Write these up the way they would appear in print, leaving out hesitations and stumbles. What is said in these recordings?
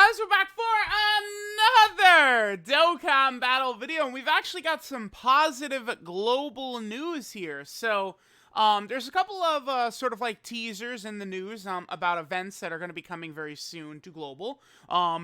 guys, we're back for another Dokkan battle video, and we've actually got some positive global news here. So, there's a couple of sort of like teasers in the news about events that are going to be coming very soon to global.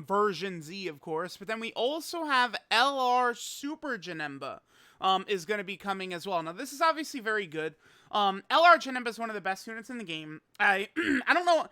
Version Z, of course, but then we also have LR Super Janemba is going to be coming as well. Now, this is obviously very good. LR Janemba is one of the best units in the game. I don't know.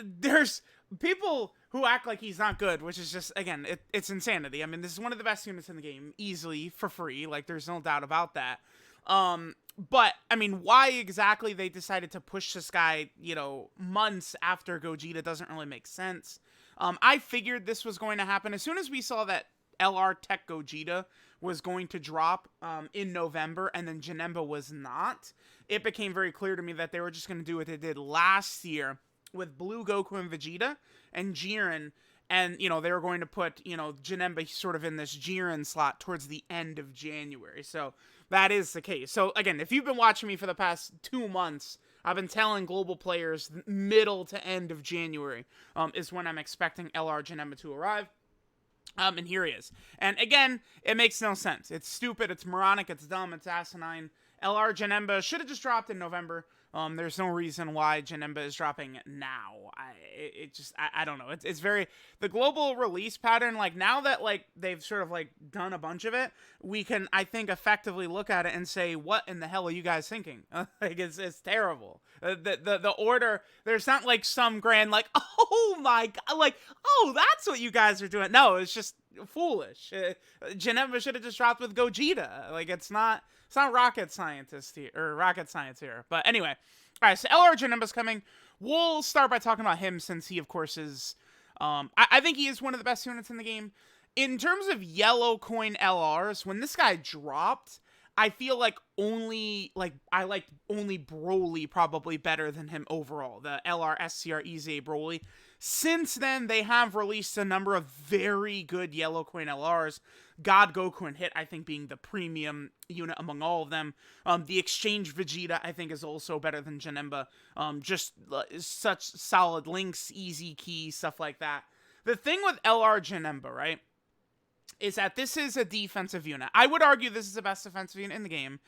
There's people who act like he's not good, which is just, again, it's insanity. I mean, this is one of the best units in the game, easily, for free. Like, there's no doubt about that. But, I mean, why exactly they decided to push this guy, you know, months after Gogeta doesn't really make sense. I figured this was going to happen. As soon as we saw that LR Tech Gogeta was going to drop in November, and then Janemba was not, it became very clear to me that they were just going to do what they did last year with Blue Goku and Vegeta and Jiren, and, you know, they were going to put, you know, Janemba sort of in this Jiren slot towards the end of January. So that is the case. So, again, if you've been watching me for the past 2 months, I've been telling global players middle to end of January is when I'm expecting LR Janemba to arrive. And here he is. And again, it makes no sense. It's stupid, it's moronic, it's dumb, it's asinine. LR Janemba should have just dropped in November. There's no reason why Janemba is dropping now. I don't know. It's very, the global release pattern, like, now that, like, they've sort of, like, done a bunch of it, we can, I think, effectively look at it and say, what in the hell are you guys thinking? Like, it's terrible. The order, there's not, like, some grand, like, oh my god, like, oh, that's what you guys are doing. No, it's just foolish. Janemba should have just dropped with Gogeta. Like, it's not rocket science here. But anyway, all right, so LR Janemba's coming. We'll start by talking about him, since he, of course, is, I think he is one of the best units in the game. In terms of yellow coin LRs, when this guy dropped, I feel like I liked only Broly probably better than him overall, the LR SCR EZA Broly. Since then, they have released a number of very good yellow coin LRs. God Goku and Hit, I think, being the premium unit among all of them. The Exchange Vegeta, I think, is also better than Janemba. Just such solid links, easy key, stuff like that. The thing with LR Janemba, right, is that this is a defensive unit. I would argue this is the best defensive unit in the game.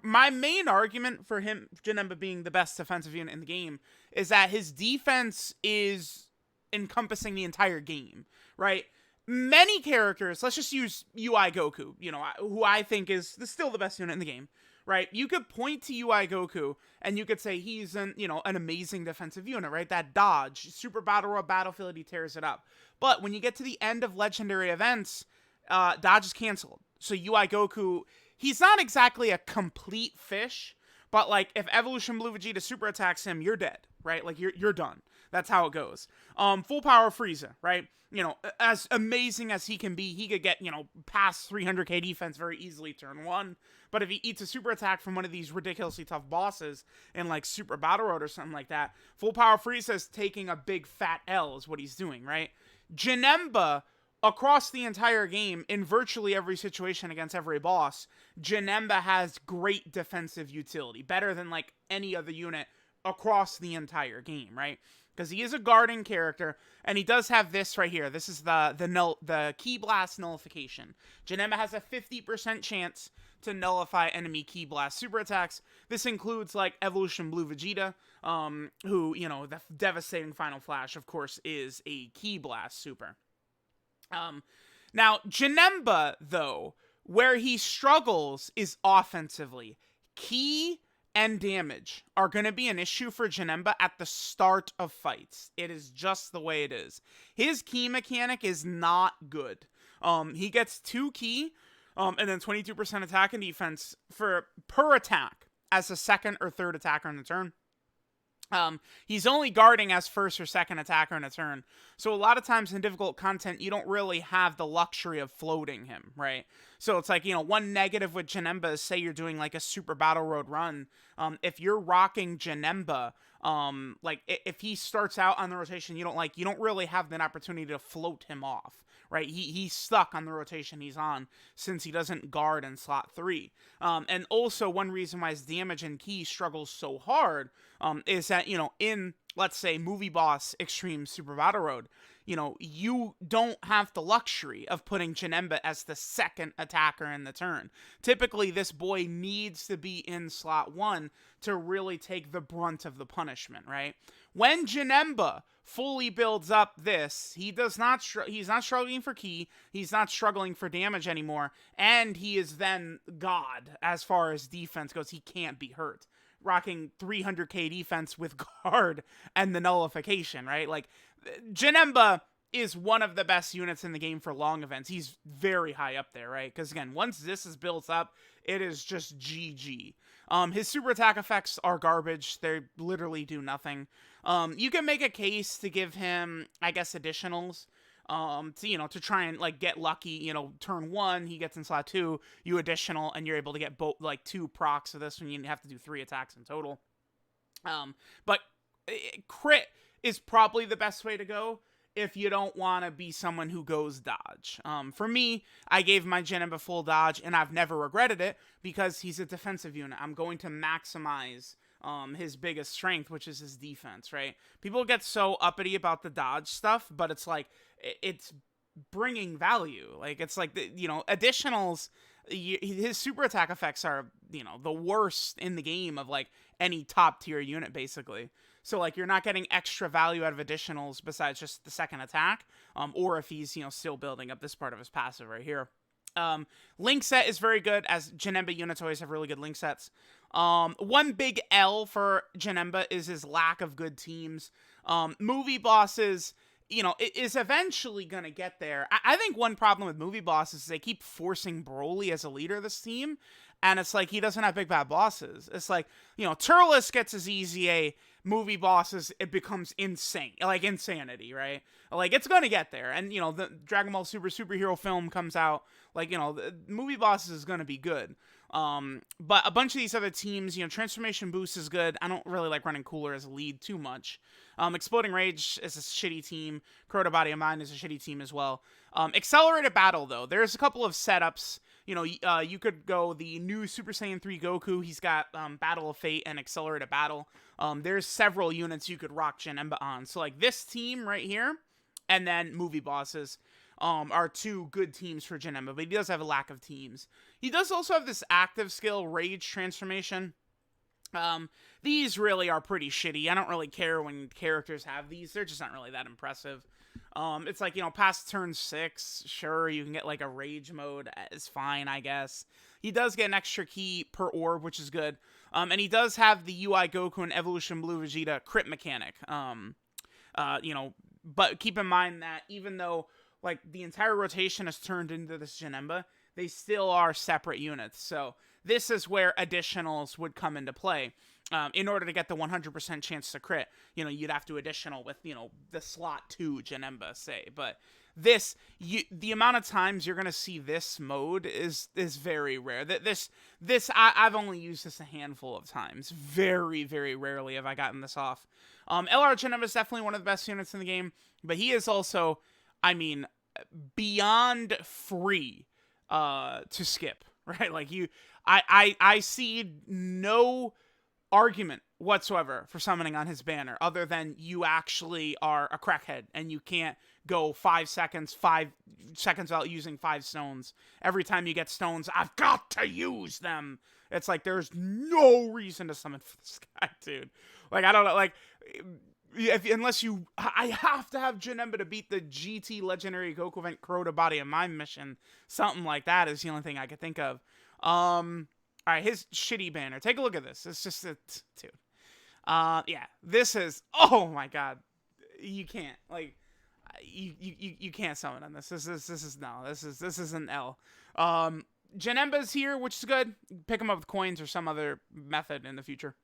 My main argument for him, Janemba, being the best defensive unit in the game, is that his defense is encompassing the entire game, right? Many characters, let's just use UI Goku, you know, who I think is still the best unit in the game, right? You could point to UI Goku and you could say he's an amazing defensive unit, right? That dodge, Super Battle Royale Battlefield, he tears it up. But when you get to the end of legendary events, dodge is canceled. So UI Goku, he's not exactly a complete fish, but, like, if Evolution Blue Vegeta super attacks him, you're dead, right? Like, you're done. That's how it goes. Full power Frieza, right? You know, as amazing as he can be, he could get, you know, past 300k defense very easily turn 1. But if he eats a super attack from one of these ridiculously tough bosses in, like, Super Battle Road or something like that, full power Frieza is taking a big fat L is what he's doing, right? Janemba, across the entire game, in virtually every situation against every boss, Janemba has great defensive utility. Better than, like, any other unit across the entire game, right? Because he is a guarding character, and he does have this right here. This is the Ki Blast nullification. Janemba has a 50% chance to nullify enemy Ki Blast super attacks. This includes, like, Evolution Blue Vegeta, who, you know, the devastating Final Flash, of course, is a Ki Blast super. Now, Janemba, though, where he struggles is offensively. Ki and damage are going to be an issue for Janemba at the start of fights. It is just the way it is. His Ki mechanic is not good. He gets 2 Ki, and then 22% attack and defense per attack as a second or third attacker in the turn. He's only guarding as first or second attacker in a turn. So a lot of times in difficult content, you don't really have the luxury of floating him, right? So it's like, you know, one negative with Janemba is, say you're doing like a Super Battle Road run. If you're rocking Janemba, like if he starts out on the rotation you don't really have an opportunity to float him off, right? He's stuck on the rotation he's on since he doesn't guard in slot 3. And also one reason why his damage and Ki struggles so hard is that, in, let's say, Movie Boss Extreme Super Battle Road, you don't have the luxury of putting JANEMBA as the second attacker in the turn. Typically, this boy needs to be in slot 1 to really take the brunt of the punishment, right? When JANEMBA fully builds up this, he's not struggling for ki, he's not struggling for damage anymore, and he is then God as far as defense goes. He can't be hurt. Rocking 300k defense with guard and the nullification, right? Like, JANEMBA is one of the best units in the game for long events. He's very high up there, right? Because again, once this is built up, it is just GG. His super attack effects are garbage. They literally do nothing. You can make a case to give him, I guess, additionals. To try and like get lucky, turn 1, he gets in slot 2, you additional, and you're able to get both like 2 procs of this one. You have to do 3 attacks in total. But crit is probably the best way to go if you don't want to be someone who goes dodge. For me, I gave my JANEMBA full dodge, and I've never regretted it because he's a defensive unit. I'm going to maximize his biggest strength, which is his defense, right? People get so uppity about the dodge stuff, but it's like, it's bringing value. Like, it's like, additionals, his super attack effects are, the worst in the game of, like, any top tier unit, basically. So, like, you're not getting extra value out of additionals besides just the second attack, or if he's, still building up this part of his passive right here. Link set is very good, as JANEMBA units always have really good link sets. One big L for JANEMBA is his lack of good teams. Movie bosses, is eventually going to get there. I think one problem with movie bosses is they keep forcing Broly as a leader of this team, and it's like he doesn't have big bad bosses. It's like, Turles gets his EZA, movie bosses, it becomes insane, like insanity, right? Like, it's going to get there, and, the Dragon Ball superhero film comes out, like, the movie bosses is going to be good. But a bunch of these other teams, Transformation Boost is good. I don't really like running Cooler as a lead too much. Exploding Rage is a shitty team. Crota Body of Mine is a shitty team as well. Accelerated Battle, though, there's a couple of setups. You could go the new Super Saiyan 3 Goku. He's got Battle of Fate and Accelerated Battle. There's several units you could rock JANEMBA on. So, like, this team right here, and then movie bosses, are 2 good teams for JANEMBA, but he does have a lack of teams. He does also have this active skill, Rage Transformation. These really are pretty shitty. I don't really care when characters have these. They're just not really that impressive. It's like, past turn 6, sure, you can get like a Rage mode. It's fine, I guess. He does get an extra key per orb, which is good. And he does have the UI Goku and Evolution Blue Vegeta crit mechanic. But keep in mind that even though, like, the entire rotation is turned into this JANEMBA, they still are separate units. So this is where additionals would come into play. In order to get the 100% chance to crit, you'd have to additional with, the slot 2 JANEMBA, say. But this, the amount of times you're going to see this mode is very rare. I've only used this a handful of times. Very, very rarely have I gotten this off. LR JANEMBA is definitely one of the best units in the game, but he is also, beyond free to skip, right? Like, I see no argument whatsoever for summoning on his banner other than you actually are a crackhead and you can't go 5 seconds without using 5 stones. Every time you get stones, I've got to use them. It's like, there's no reason to summon for this guy, dude. Like, I don't know, like, I have to have JANEMBA to beat the GT Legendary Goku event Crota Body of Mine mission. Something like that is the only thing I could think of. Alright, his shitty banner. Take a look at this. It's just dude. Yeah, this is, oh my god. You can't, like, you can't summon on this. This is an L. JANEMBA's here, which is good. Pick him up with coins or some other method in the future.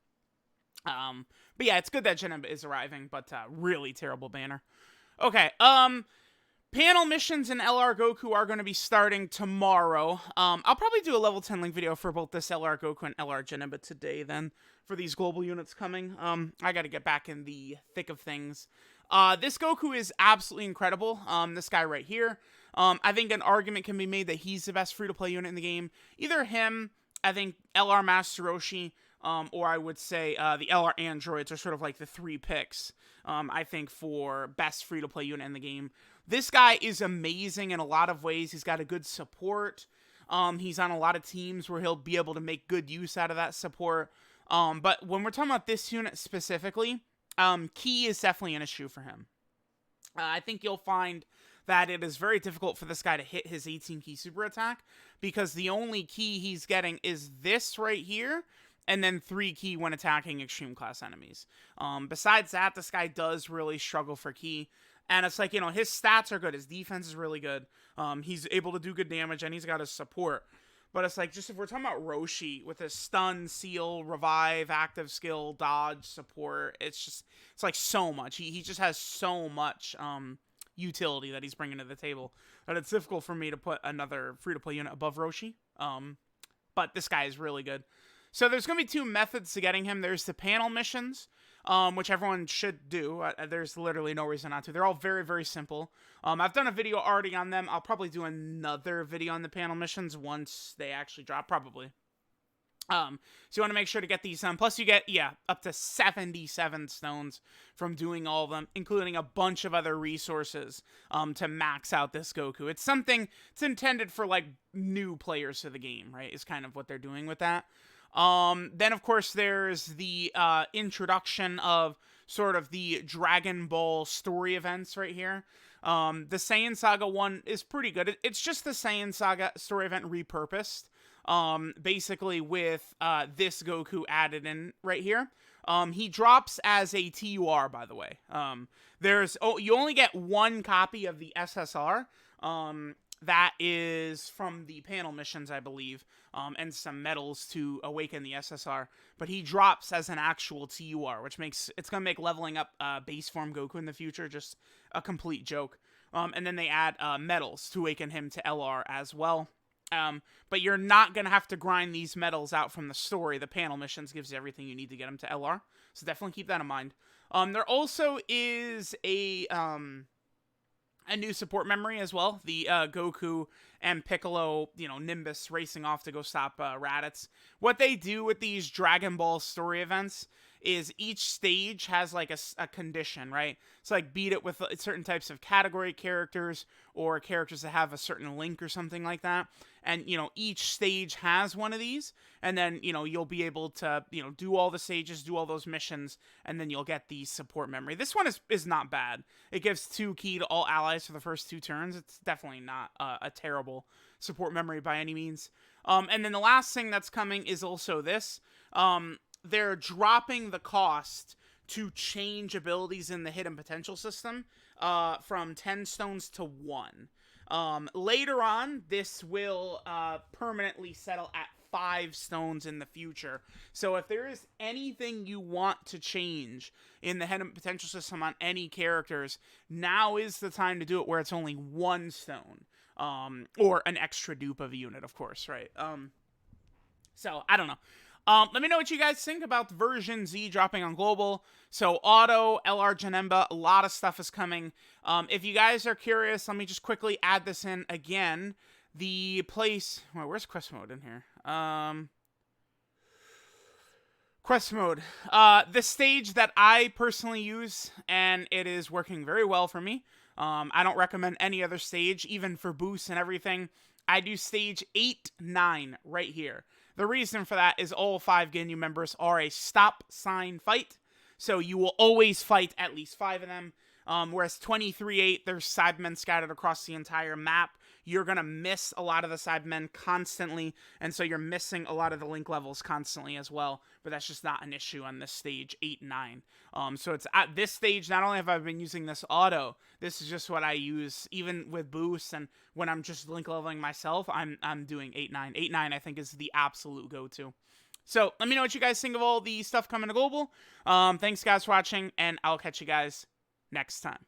But yeah, it's good that JANEMBA is arriving, but really terrible banner. Okay, panel missions in LR Goku are going to be starting tomorrow. I'll probably do a level 10 link video for both this LR Goku and LR JANEMBA today then, for these global units coming. I got to get back in the thick of things. This Goku is absolutely incredible. This guy right here. I think an argument can be made that he's the best free-to-play unit in the game. Either him, I think LR Master Roshi, or I would say the LR androids are sort of like the 3 picks, I think, for best free-to-play unit in the game. This guy is amazing in a lot of ways. He's got a good support. He's on a lot of teams where he'll be able to make good use out of that support. But when we're talking about this unit specifically, key is definitely an issue for him. I think you'll find that it is very difficult for this guy to hit his 18 key super attack, because the only key he's getting is this right here, and then 3 key when attacking extreme class enemies. Besides that, this guy does really struggle for key. And it's like, you know, his stats are good. His defense is really good. He's able to do good damage, and he's got his support. But it's like, just if we're talking about Roshi with his stun, seal, revive, active skill, dodge, support, it's like so much. He just has so much utility that he's bringing to the table that it's difficult for me to put another free-to-play unit above Roshi. But this guy is really good. So there's going to be 2 methods to getting him. There's the panel missions, which everyone should do. There's literally no reason not to. They're all very, very simple. I've done a video already on them. I'll probably do another video on the panel missions once they actually drop, probably. So you want to make sure to get these done. Plus you get, up to 77 stones from doing all of them, including a bunch of other resources to max out this Goku. It's intended for, like, new players to the game, right, is kind of what they're doing with that. Then, of course, there's the introduction of sort of the Dragon Ball story events right here. The Saiyan Saga one is pretty good. It's just the Saiyan Saga story event repurposed, basically with this Goku added in right here. He drops as a TUR, by the way. You only get 1 copy of the SSR. That is from the panel missions, I believe, and some medals to awaken the SSR. But he drops as an actual TUR, which it's going to make leveling up base form Goku in the future just a complete joke. And then they add medals to awaken him to LR as well. But you're not going to have to grind these medals out from the story. The panel missions gives you everything you need to get him to LR. So definitely keep that in mind. There also is a new support memory as well. The Goku and Piccolo, Nimbus racing off to go stop Raditz. What they do with these Dragon Ball story events is each stage has like a condition, right? It's like beat it with certain types of category characters or characters that have a certain link or something like that. And, each stage has one of these. And then, you'll be able to, do all the stages, do all those missions, and then you'll get the support memory. This one is not bad. It gives 2 key to all allies for the first 2 turns. It's definitely not a terrible support memory by any means. And then the last thing that's coming is also this. They're dropping the cost to change abilities in the hidden potential system from 10 stones to 1. Later on, this will permanently settle at 5 stones in the future. So if there is anything you want to change in the hidden potential system on any characters, now is the time to do it where it's only 1 stone. Or an extra dupe of a unit, of course, right? So, I don't know. Let me know what you guys think about version Z dropping on global. So auto, LR JANEMBA, a lot of stuff is coming. If you guys are curious, let me just quickly add this in again. The place, where's quest mode in here? Quest mode. The stage that I personally use, and it is working very well for me. I don't recommend any other stage, even for boosts and everything. I do stage 8, 9 right here. The reason for that is all 5 Ginyu members are a stop sign fight, so you will always fight at least 5 of them. Whereas 23-8, there's Cybermen scattered across the entire map. You're going to miss a lot of the Cybermen constantly, and so you're missing a lot of the link levels constantly as well, but that's just not an issue on this stage 8 and 9. So it's at this stage, not only have I been using this auto, this is just what I use even with boosts, and when I'm just link leveling myself, I'm doing 8-9. 8-9 I think is the absolute go-to. So let me know what you guys think of all the stuff coming to global. Thanks guys for watching, and I'll catch you guys next time.